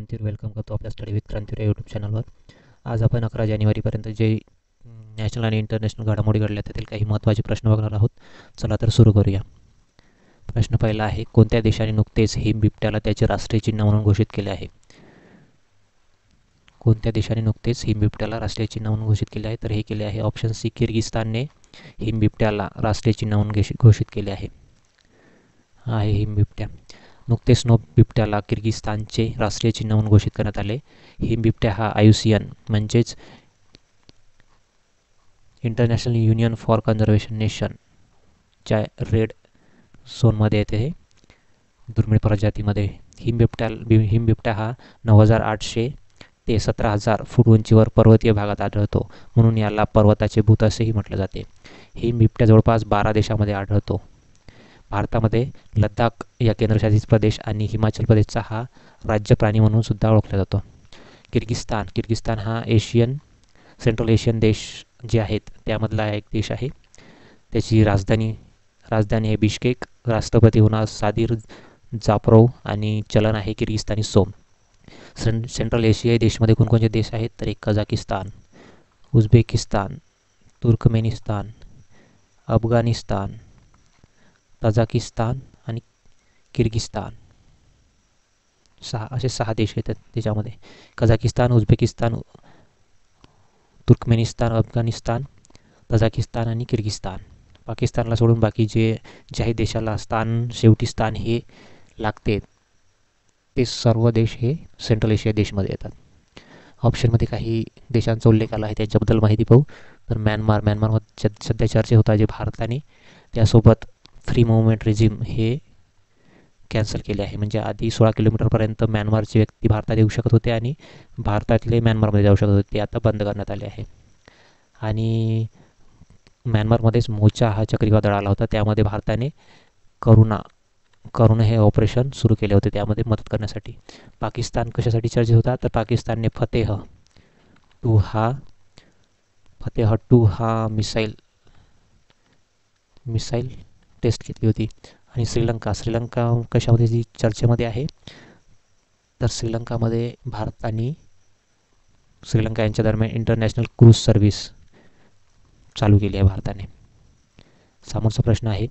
क्रांतीवीर welcome करतो आपल्या study with क्रांतीवीर YouTube चॅनलवर. आज आपण 11 जानेवारीपर्यंत जे नॅशनल आणि इंटरनॅशनल घडामोडी घडल्या त्यातील काही महत्त्वाचे प्रश्न बघणार आहोत. चला तर सुरू करूया. प्रश्न पहिला आहे, कोणत्या देशाने नुकतेच हिम बिबट्याला त्याचे राष्ट्रीय चिन्ह म्हणून घोषित केले आहे? कोणत्या देशाने नुकतेच हिम बिबट्याला राष्ट्रीय चिन्ह म्हणून घोषित केले आहे? तर हे केले आहे ऑप्शन सी, किर्गिस्तानने हिम बिबट्याला राष्ट्रीय चिन्ह म्हणून घोषित केले आहे. हा आहे हिम बिबट्या. नुकतेच स्नो बिबट्याला किर्गिस्तानचे राष्ट्रीय चिन्ह म्हणून घोषित करण्यात आले. हिम बिबट्या हा IUCN म्हणजेच इंटरनॅशनल युनियन फॉर कन्झर्वेशन नेशनच्या रेड झोनमध्ये येते. हे दुर्मिळ प्रजातीमध्ये हिम बिबट्या हा 9,800 ते 17,000 फूट उंचीवर पर्वतीय भागात आढळतो, म्हणून याला पर्वताचे भूत असेही म्हटले जाते. हिम बिबट्या जवळपास 12 देशामध्ये आढळतो. भारतामध्ये लडाख या केंद्रशासित प्रदेश आणि हिमाचल प्रदेशचा हा राज्य प्राणी म्हणून सुद्धा ओळखला जातो. किर्गिस्तान हा सेंट्रल एशियन देश जे आहेत त्यामधला एक देश आहे. त्याची राजधानी आहे बिश्केक. राष्ट्रपती होणार सादिर जापरोव आणि चलन आहे किर्गिस्तानी सोम. सेंट्रल एशियाई देशमध्ये कोणकोणते देश आहेत? तर एक Kazakhstan, Uzbekistan, Turkmenistan, Afghanistan, Tajikistan आणि किर्गिस्तान. असे 6 देश येतात त्याच्यामध्ये. Kazakhstan, Uzbekistan, Turkmenistan, Afghanistan, Tajikistan आणि किर्गिस्तान. पाकिस्तानला सोडून बाकी जे ज्याही देशाला शेवटी स्थान हे लागते ते सर्व देश हे सेंट्रल एशिया देशमध्ये येतात. ऑप्शनमध्ये काही देशांचा उल्लेख आला आहे, त्याच्याबद्दल माहिती पाहू. तर म्यानमार सध्या चर्चेत होता, जे भारताने त्यासोबत फ्री मूव्हमेंट रेजिम हे कॅन्सल केले आहे. म्हणजे आधी 16 किलोमीटरपर्यंत म्यानमारचे व्यक्ती भारतात येऊ शकत होते आणि भारतातले म्यानमारमध्ये जाऊ शकत होते. ते आता बंद करण्यात आले आहे. आणि म्यानमारमध्येच मोचा हा चक्रीवादळ आला होता, त्यामध्ये भारताने करुणा हे ऑपरेशन सुरू केले होते, त्यामध्ये मदत करण्यासाठी. पाकिस्तान कशासाठी चर्चेत होता? तर पाकिस्तानने फतेह 2 हा मिसाईल टेस्ट घेतली होती. आणि श्रीलंका कशामध्ये जी चर्चेमध्ये आहे? तर श्रीलंकामध्ये भारत आणि श्रीलंका यांच्या दरम्यान इंटरनॅशनल क्रूज सर्व्हिस चालू केली आहे भारताने. समोरचा प्रश्न आहे,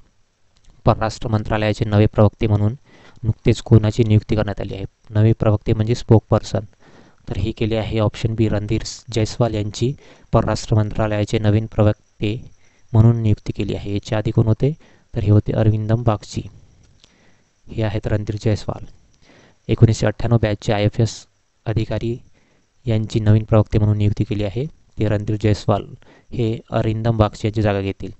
परराष्ट्र मंत्रालयाचे नवे प्रवक्ते म्हणून नुकतेच कोणाची नियुक्ती करण्यात आली आहे? नवे प्रवक्ते म्हणजे स्पोक पर्सन. तर हे केले आहे ऑप्शन बी, रणधीर जयस्वाल यांची परराष्ट्र मंत्रालयाचे नवीन प्रवक्ते म्हणून नियुक्ती केली आहे. याच्या आधी कोण होते? तर हे होते अरविंदम बागची. हे आहेत रणधीर जयस्वाल. 1998 बॅचचे IFS अधिकारी यांची नवीन प्रवक्ते म्हणून नियुक्ती केली आहे. ते रणधीर जयस्वाल हे अरिंदम बागची यांची जागा घेतील.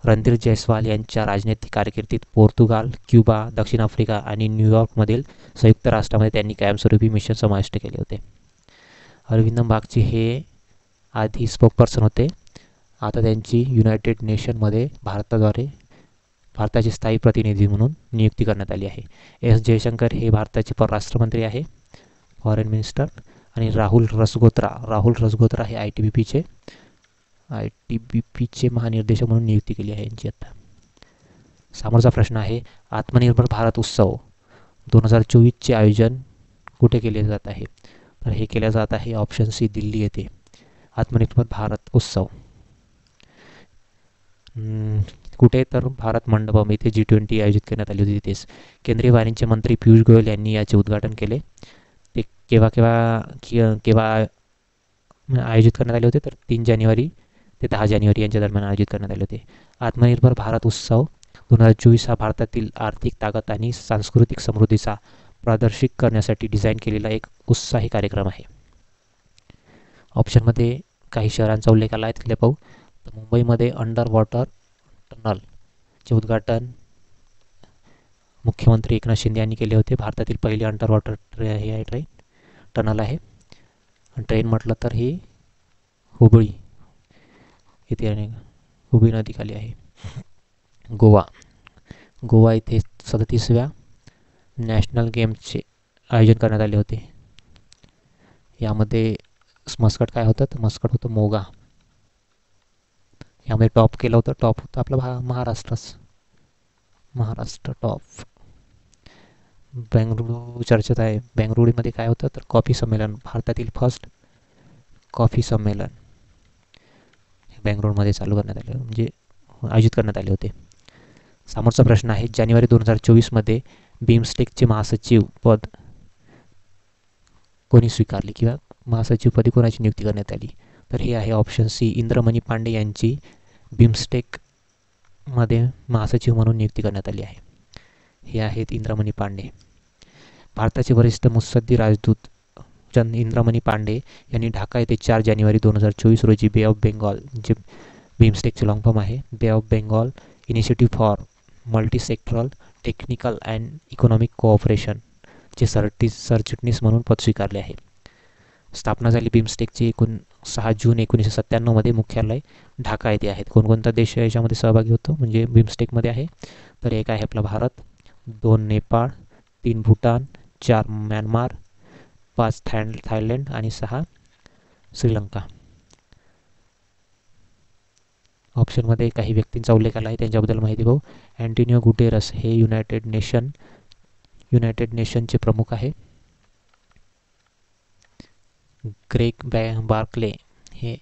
रणधीर जयस्वाल यांच्या राजनैतिक कारकिर्दीत पोर्तुगाल, क्युबा, दक्षिण आफ्रिका आणि न्यूयॉर्कमधील संयुक्त राष्ट्रामध्ये त्यांनी कायमस्वरूपी मिशन समाविष्ट केले होते. अरविंदम बागची हे आधी स्पोकपर्सन होते. आता त्यांची युनायटेड नेशनमध्ये भारताचे स्थायी प्रतिनिधी म्हणून नियुक्ती करण्यात आली आहे. S जयशंकर हे भारताचे परराष्ट्रमंत्री आहे, फॉरेन मिनिस्टर. आणि राहुल रसगोत्रा हे ITBPचे महानिर्देशक म्हणून नियुक्ती केली आहे यांची आता. समोरचा प्रश्न आहे, आत्मनिर्भर भारत उत्सव 2024चे आयोजन कुठे केले जात आहे? तर हे केले जात आहे ऑप्शन सी, दिल्ली येथे. आत्मनिर्भर भारत उत्सव कुठे? तर भारत मंडपम येथे G20 आयोजित करण्यात आली होती तिथेच. केंद्रीय वाणिज्य मंत्री पियुष गोयल यांनी याचे उद्घाटन केले. ते केव्हा आयोजित करण्यात आले होते? तर 3 जानेवारी ते 10 जानेवारी यांच्या दरम्यान आयोजित करण्यात आले होते. आत्मनिर्भर भारत उत्सव 2024 हा भारतातील आर्थिक ताकद आणि सांस्कृतिक समृद्धीचा प्रदर्शित करण्यासाठी डिझाईन केलेला एक उत्साही कार्यक्रम आहे. ऑप्शनमध्ये काही शहरांचा उल्लेख आला आहे, तिथले पाहू. तर मुंबईमध्ये अंडर वॉटर टनलचे उद्घाटन मुख्यमंत्री एकनाथ शिंदे यांनी केले होते. भारतातील पहिली अंडर वॉटर ट्रेन टनल आहे. ट्रेन म्हटलं तर ही हुबळी इथे हुबळी नदीखाली आहे. गोवा इथे 37व्या नॅशनल गेम्सचे आयोजन करण्यात आले होते. यामध्ये मस्कट काय होतं? तर मस्कट होतं मोगा. यामध्ये टॉप होतं आपलं महाराष्ट्र टॉप. बेंगळुरू चर्चेत आहे. बेंगळुरूमध्ये काय होतं तर कॉफी संमेलन, भारतातील फर्स्ट कॉफी संमेलन बेंगळुरूमध्ये चालू करण्यात आले, म्हणजे आयोजित करण्यात आले होते. समोरचा प्रश्न आहे, जानेवारी 2024मध्ये बिमस्टेकचे महासचिव पद कोणी स्वीकारले किंवा महासचिव पदी कोणाची नियुक्ती करण्यात आली? तर हे आहे ऑप्शन सी, इंद्रमणी पांडे यांची बिमस्टेकमध्ये महासचिव म्हणून नियुक्ती करण्यात आली आहे. हे आहेत इंद्रमणी पांडे. भारताचे वरिष्ठ मुत्सद्दी राजदूत इंद्रमणी पांडे यांनी ढाका येथे 4 जानेवारी 2024 रोजी बे ऑफ बेंगॉल, जे बिमस्टेकचे लॉंग फॉर्म आहे, बे of Bengal initiative for multi sectoral technical and economic cooperation चे सरचिटणीस म्हणून पद स्वीकारले आहे. स्थापना झाली बिमस्टेकची 6 जून 1997मध्ये. मुख्यालय ढाका येथे आहेत. कोणकोणता देश याच्यामध्ये सहभागी होतो म्हणजे बिमस्टेकमध्ये आहे? तर एक आहे आपला भारत, 2 नेपाळ, 3 भूटान, 4 म्यानमार, 5 थायलंड आणि 6 श्रीलंका. ऑप्शनमध्ये काही व्यक्तींचा उल्लेख आला आहे, त्यांच्याबद्दल माहिती पाहू. अँटोनियो गुटेरस हे युनायटेड नेशनचे प्रमुख आहे. ग्रेग बार्कले हे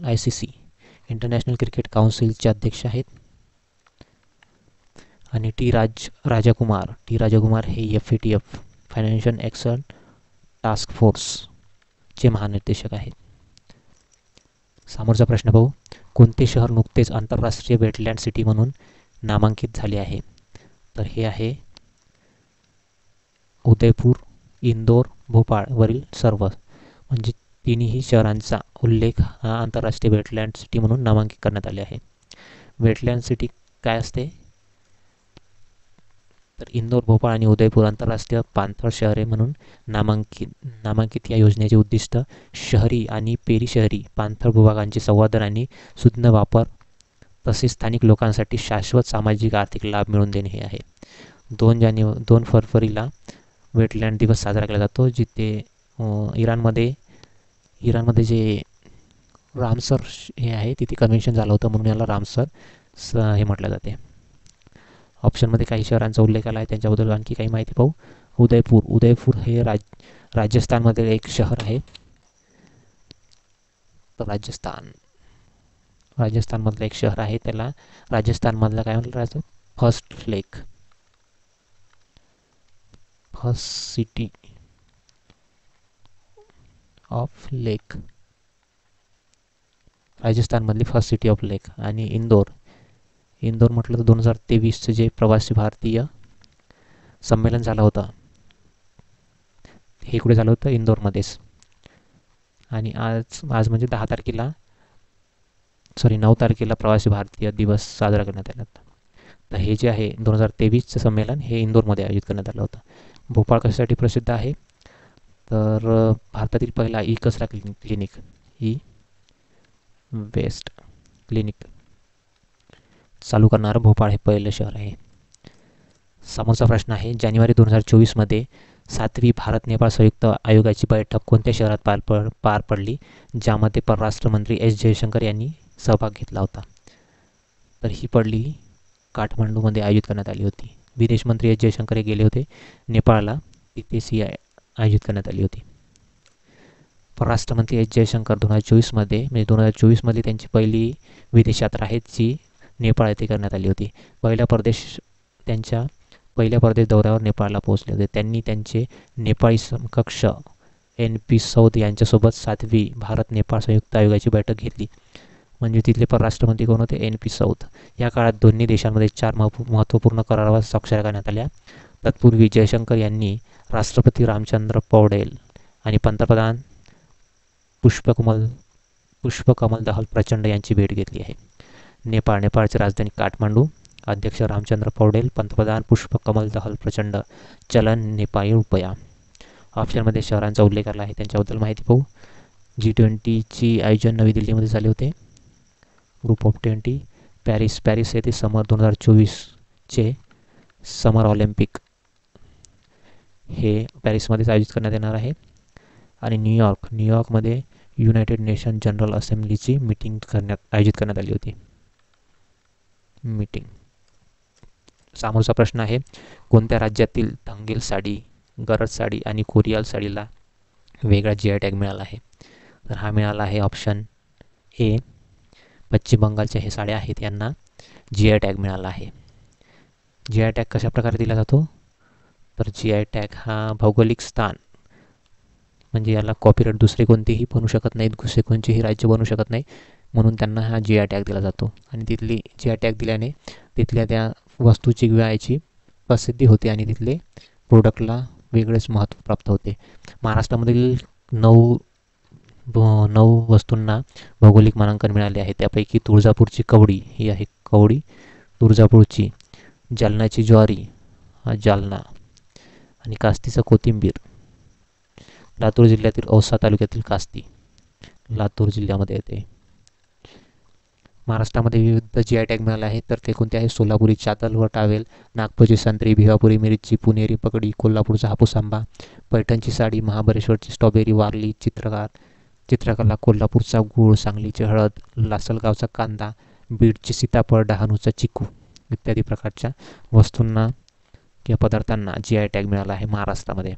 ICC इंटरनॅशनल क्रिकेट काउन्सिलचे अध्यक्ष आहेत. आणि टी राजाकुमार हे FATF फायनान्शियल ॲक्शन टास्क फोर्सचे महानिर्देशक आहेत. समोरचा प्रश्न पाहू. कोणते शहर नुकतेच आंतरराष्ट्रीय वेटलँड सिटी म्हणून नामांकित झाले आहे? तर हे आहे उदयपूर, इंदोर, भोपाळ वरील सर्व, म्हणजे तिन्ही शहरांचा उल्लेख हा आंतरराष्ट्रीय वेटलँड सिटी म्हणून नामांकित करण्यात आले आहे. वेटलँड सिटी काय असते? तर इंदोर, भोपाळ आणि उदयपूर आंतरराष्ट्रीय पाणथळ शहरे म्हणून नामांकित या योजनेचे उद्दिष्ट शहरी आणि पेरीशहरी पाणथळ भूभागांचे संवर्धन आणि सुज्ञ वापर तसेच स्थानिक लोकांसाठी शाश्वत सामाजिक आर्थिक लाभ मिळवून देणे हे आहे. 2 फरवरीला वेटलँड दिवस साजरा केला जातो, जिथे इराणमध्ये जे रामसर हे आहे तिथे कन्व्हेन्शन झालं होतं, म्हणून याला रामसर हे म्हटलं जाते. ऑप्शनमध्ये काही शहरांचा उल्लेख आला आहे, त्यांच्याबद्दल आणखी काही माहिती पाहू. उदयपूर हे राजस्थानमधील एक शहर आहे. तर राजस्थानमधलं एक शहर आहे, त्याला राजस्थानमधलं काय म्हटलं जातं? फर्स्ट सिटी ऑफ लेक, राजस्थानमधली फर्स्ट सिटी ऑफ लेक. आणि इंदोर म्हटलं तर 2023चं जे प्रवासी भारतीय संमेलन झालं होतं हे कुठे झालं होतं? इंदोरमध्येच. आणि आज म्हणजे 9 तारखेला प्रवासी भारतीय दिवस साजरा करण्यात आला होता. तर हे जे आहे 2023चं संमेलन हे इंदोरमध्ये आयोजित करण्यात आलं होतं. भोपाळ कशासाठी प्रसिद्ध आहे? तर भारतातील पहिला कचरा क्लिनिक वेस्ट क्लिनिक चालू करणारं भोपाळ हे पहिलं शहर आहे. समोरचा प्रश्न आहे, जानेवारी 2024मध्ये 7वी भारत नेपाळ संयुक्त आयोगाची बैठक कोणत्या शहरात पार पडली, ज्यामध्ये परराष्ट्र मंत्री S जयशंकर यांनी सहभाग घेतला होता? तर ही पडली काठमांडूमध्ये आयोजित करण्यात आली होती. विदेश मंत्री S जयशंकर हे गेले होते नेपाळला, तिथेच ही आयोजित करण्यात आली होती. परराष्ट्र मंत्री S जयशंकर 2024मध्ये त्यांची पहिली विदेश यात्रा आहे, जी नेपाळ येथे करण्यात आली होती. त्यांच्या पहिल्या परदेश दौऱ्यावर नेपाळला पोहोचले होते. त्यांनी त्यांचे नेपाळी समकक्ष NP सौद यांच्यासोबत 7वी भारत नेपाळ संयुक्त आयोगाची बैठक घेतली. म्हणजे तिथले परराष्ट्रमंत्री कोण होते? NP Saud. या काळात दोन्ही देशांमध्ये 4 महत्त्वपूर्ण करारावर स्वाक्षऱ्या करण्यात आल्या. तत्पूर्वी जयशंकर यांनी राष्ट्रपती रामचंद्र पौडेल आणि पंतप्रधान पुष्पकमल दहल प्रचंड यांची भेट घेतली आहे. नेपाळची राजधानी काठमांडू, अध्यक्ष रामचंद्र पौडेल, पंतप्रधान पुष्पकमल दहल प्रचंड, चलन नेपाळी रुपया. ऑप्शनमध्ये शहरांचा उल्लेख आला आहे, त्यांच्याबद्दल माहिती पाहू. G20ची आयोजन नवी दिल्लीमध्ये झाले होते. Group of 20. पॅरिस येथे समर 2024चे समर ऑलिम्पिक हे पॅरिसमध्येच आयोजित करण्यात येणार आहे. आणि न्यूयॉर्कमध्ये युनायटेड नेशन जनरल असेंब्लीची आयोजित करण्यात आली होती. समोरचा प्रश्न आहे, कोणत्या राज्यातील धंगेल साडी, गरज साडी आणि कोरियाल साडीला वेगळा GI टॅग मिळाला आहे? तर हा मिळाला आहे ऑप्शन ए, पश्चिम बंगालच्या हे साड्या आहेत यांना GI टॅग मिळाला आहे. GI टॅग कशा प्रकारे दिला जातो? तर GI टॅग हा भौगोलिक स्थान, म्हणजे याला कॉपीराईट दुसरे कोणतेही बनवू शकत नाहीत, दुसरे कोणतेही राज्य बनवू शकत नाही, म्हणून त्यांना हा GI टॅग दिला जातो. आणि तिथली GI टॅग दिल्याने तिथल्या त्या वस्तूची किंवा याची प्रसिद्धी होते आणि तिथले प्रोडक्टला वेगळेच महत्त्व प्राप्त होते. महाराष्ट्रामधील नऊ वस्तूंना भौगोलिक मानांकन मिळाले आहे. त्यापैकी तुळजापूरची कवडी ही आहे, कवडी तुळजापूरची, जालन्याची ज्वारी हा जालना, आणि कास्तीचा कोथिंबीर लातूर जिल्ह्यातील औसा तालुक्यातील कास्ती लातूर जिल्ह्यामध्ये येते. महाराष्ट्रामध्ये विविध GI टॅग मिळाले आहेत, तर ते कोणते आहे? सोलापुरी चादर व टावेल, नागपूरची संत्री, भिवापुरी मिरची, पुणेरी पगडी, कोल्हापूरचा हापूस आंबा, पैठणची साडी, महाबळेश्वरची स्ट्रॉबेरी, वारली चित्रकला, कोल्हापूरचा गूळ, सांगलीची हळद, लासलगावचा कांदा, बीडची सीताफळ, डहाणूचा चिकू इत्यादी प्रकारच्या वस्तूंना किंवा पदार्थांना GI टॅग मिळाला आहे महाराष्ट्रामध्ये.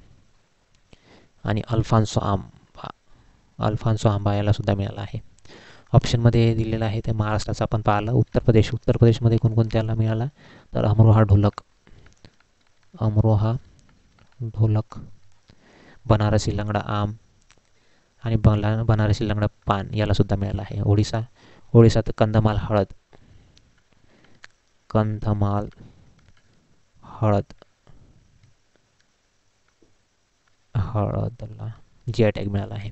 आणि अल्फान्सो आंबा याला सुद्धा मिळाला आहे. ऑप्शनमध्ये दिलेलं आहे ते महाराष्ट्राचं आपण पाहिलं. उत्तर प्रदेशमध्ये कोणकोणत्याला मिळाला? तर अमरोहा ढोलक, बनारसी लंगडा आम आणि बनारसी लंगडा पान याला सुद्धा मिळाला आहे. ओडिसात कंधमाल हळदला GI टॅग मिळाला आहे.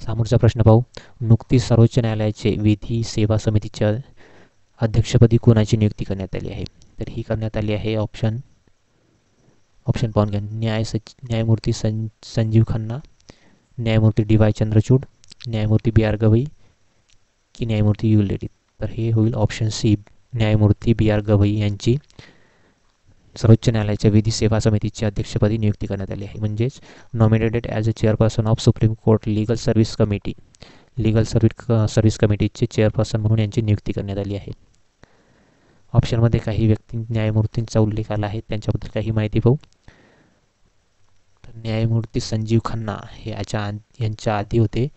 समोरचा प्रश्न पाहू. नुकतीच सर्वोच्च न्यायालयाचे विधी सेवा समितीच्या अध्यक्षपदी कोणाची नियुक्ती करण्यात आली आहे? तर ही करण्यात आली आहे ऑप्शन पाहून घ्या. न्यायमूर्ती संजीव खन्ना, न्यायमूर्ती DY चंद्रचूड, न्यायमूर्ती BR गवई की न्यायमूर्ती यू ललित? तर हे होईल ऑप्शन सी, न्यायमूर्ती BR गवई यांची सर्वोच्च न्यायालयाच्या विधी सेवा समितीच्या अध्यक्षपदी नियुक्ती करण्यात आली आहे. म्हणजेच nominated as a chairperson of supreme court legal service कमिटीचे चेअरपर्सन म्हणून यांची नियुक्ती करण्यात आली आहे. ऑप्शनमध्ये काही न्यायमूर्तींचा उल्लेख आला आहे, त्यांच्याबद्दल काही माहिती पाहू. तर न्यायमूर्ती संजीव खन्ना हे यांच्या आधी होते,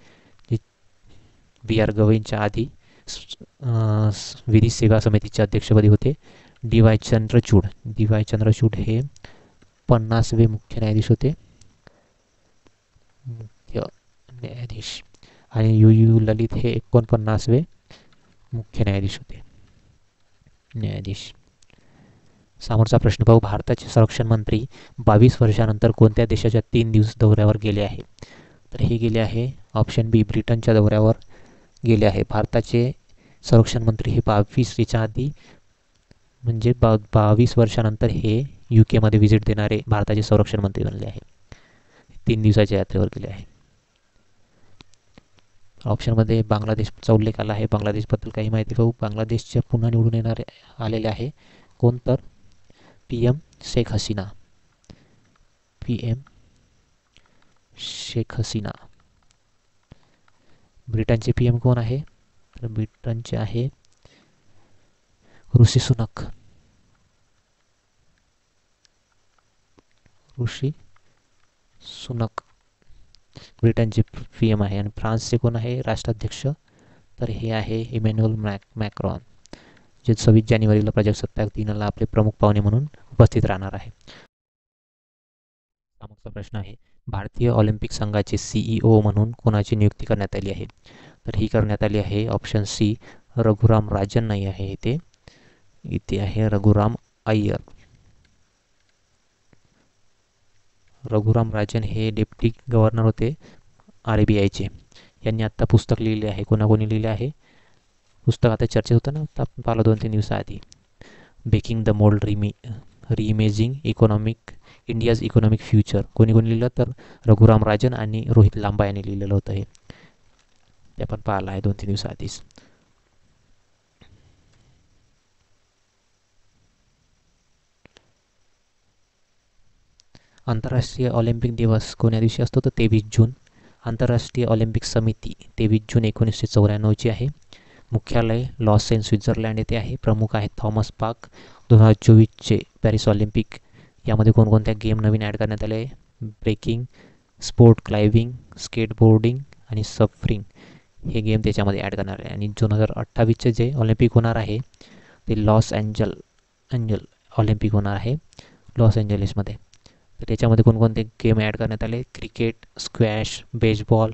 BR गवईंच्या आधी विधी सेवा समितीच्या अध्यक्षपदी होते. DY चंद्रचूड हे 50वे मुख्य न्यायाधीश होते, आणि यू ललित हे 49वे मुख्य न्यायाधीश होते. समोरचा प्रश्न पाहू. भारताचे संरक्षण मंत्री 22 वर्षानंतर कोणत्या देशाच्या 3 दिवस दौऱ्यावर गेले आहे? तर हे गेले आहे ऑप्शन बी, ब्रिटनच्या दौऱ्यावर गेले आहे. भारताचे संरक्षण मंत्री हे 22च्या आधी म्हणजे 22 वर्षानंतर हे UK मध्ये व्हिजिट देणारे भारताचे संरक्षण मंत्री बनले आहे. 3 दिवसाच्या यात्रेवर गेले आहे. ऑप्शनमध्ये बांगलादेशचा उल्लेख आला आहे. बांगलादेशबद्दल काही माहिती पाहू. बांगलादेशच्या पुन्हा निवडून आलेले आहे कोण? तर PM शेख हसीना. ब्रिटनचे PM कोण आहे? तर ब्रिटनचे आहे ऋषी सुनक ब्रिटनचे PM आहे. आणि फ्रान्सचे कोण आहे राष्ट्राध्यक्ष? तर हे आहे इमॅन्युअल मॅक्रॉन, जे 26 जानेवारीला प्रजासत्ताक दिनाला आपले प्रमुख पाहुणे म्हणून उपस्थित राहणार आहे. मागचा प्रश्न आहे, भारतीय ऑलिम्पिक संघाचे CEO म्हणून कोणाची नियुक्ती करण्यात आली आहे? तर ही करण्यात आली आहे ऑप्शन सी, रघुराम राजन नाही आहे इथे आहे रघुराम अय्यर. रघुराम राजन हे डेप्टी गव्हर्नर होते RBIचे. यांनी आत्ता पुस्तक लिहिले आहे. कोणाकोणी लिहिले आहे पुस्तक? आता चर्चेत होतं ना, आपण पाहिलं 2-3 दिवसाआधी, baking the mould reimagining India's economic future. कोणी लिहिलं? तर रघुराम राजन आणि रोहित लांबा यांनी लिहिलेलं होतं हे. ते आपण पाहिलं आहे 2-3 दिवसाआधीच. आंतरराष्ट्रीय ऑलिम्पिक दिवस कोण्या दिवशी असतो? तर 23 जून. आंतरराष्ट्रीय ऑलिम्पिक समिती 23 जून 1994ची आहे. मुख्यालय लॉस एंड स्वित्झर्लंड येथे आहे. प्रमुख आहेत थॉमस पाक, 2024चे पॅरिस ऑलिम्पिक यामध्ये कोणकोणत्या गेम नवीन ॲड करण्यात आले? ब्रेकिंग, स्पोर्ट क्लाइम्बिंग, स्केटबोर्डिंग आणि सफरिंग हे गेम त्याच्यामध्ये ॲड करणार आहे. आणि 2028चे जे ऑलिम्पिक होणार आहे ते लॉस एंजल ऑलिम्पिक होणार आहे लॉस एंजलिसमध्ये. तर त्याच्यामध्ये कोणकोणते गेम ॲड करण्यात आले? क्रिकेट, स्क्वॅश, बेसबॉल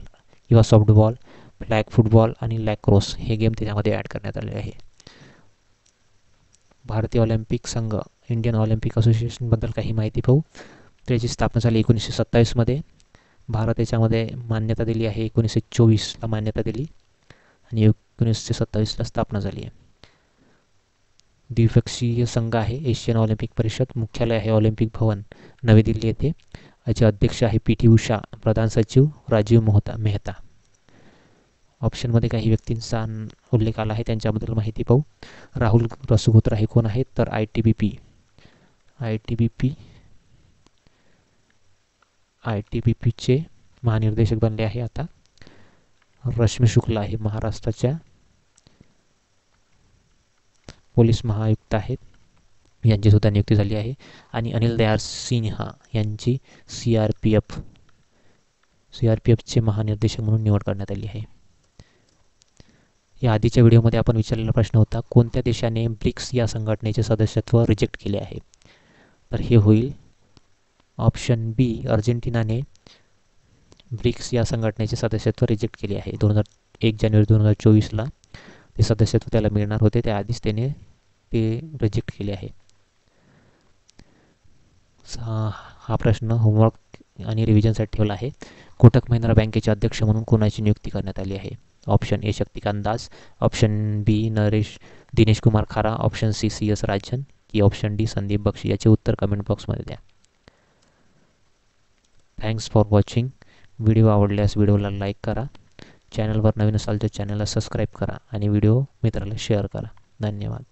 किंवा सॉफ्टबॉल, फ्लॅग फुटबॉल आणि लॅक्रोस हे गेम त्याच्यामध्ये ॲड करण्यात आले आहे. भारतीय ऑलिम्पिक संघ, इंडियन ऑलिम्पिक असोसिएशनबद्दल काही माहिती पाहू. त्याची स्थापना झाली 1927मध्ये. भारत याच्यामध्ये मान्यता दिली आहे, 1924ला मान्यता दिली आणि 1927ला स्थापना झाली आहे. द्विपक्षीय संघ आहे एशियन ऑलिम्पिक परिषद. मुख्यालय आहे ऑलिम्पिक भवन नवी दिल्ली येथे. याचे अध्यक्ष आहे PT उषा. प्रधान सचिव राजीव मेहता. ऑप्शनमध्ये काही व्यक्तींचा उल्लेख आला आहे, त्यांच्याबद्दल माहिती पाहू. राहुल रसुगोत्रा हे कोण आहेत? तर ITBPचे महानिर्देशक बनले आहे आता. रश्मी शुक्ला हे महाराष्ट्राच्या पोलीस महाआयुक्त आहेत, यांची सुद्धा नियुक्ती झाली आहे. आणि अनिल दयाल सिन्हा यांची CRPFचे महानिर्देशक म्हणून निवड करण्यात आली आहे. या आधीच्या व्हिडिओमध्ये आपण विचारलेला प्रश्न होता, कोणत्या देशाने ब्रिक्स या संघटनेचे सदस्यत्व रिजेक्ट केले आहे? तर हे होईल ऑप्शन बी, अर्जेंटिनाने ब्रिक्स या संघटनेचे सदस्यत्व रिजेक्ट केले आहे. 1 जानेवारी 2024ला ते सदस्यत्व त्याला मिळणार होते, त्याआधीच त्याने ते रिजेक्ट केले आहे. हा प्रश्न होमवर्क आणि रिव्हिजनसाठी ठेवला आहे. कोटक महिंद्रा बँकेचे अध्यक्ष म्हणून कोणाची नियुक्ती करण्यात आली आहे? Option A Shaktikanta Das, option B Dinesh Kumar Khara, option C CS Rajan की ऑप्शन डी संदीप बक्षी? याचे उत्तर कमेंट बॉक्समध्ये द्या. Thanks for watching. व्हिडिओ आवडल्यास व्हिडिओला लाईक करा. चॅनलवर नवीन असाल तर चॅनलला सबस्क्राईब करा आणि व्हिडिओ मित्राला शेअर करा. धन्यवाद.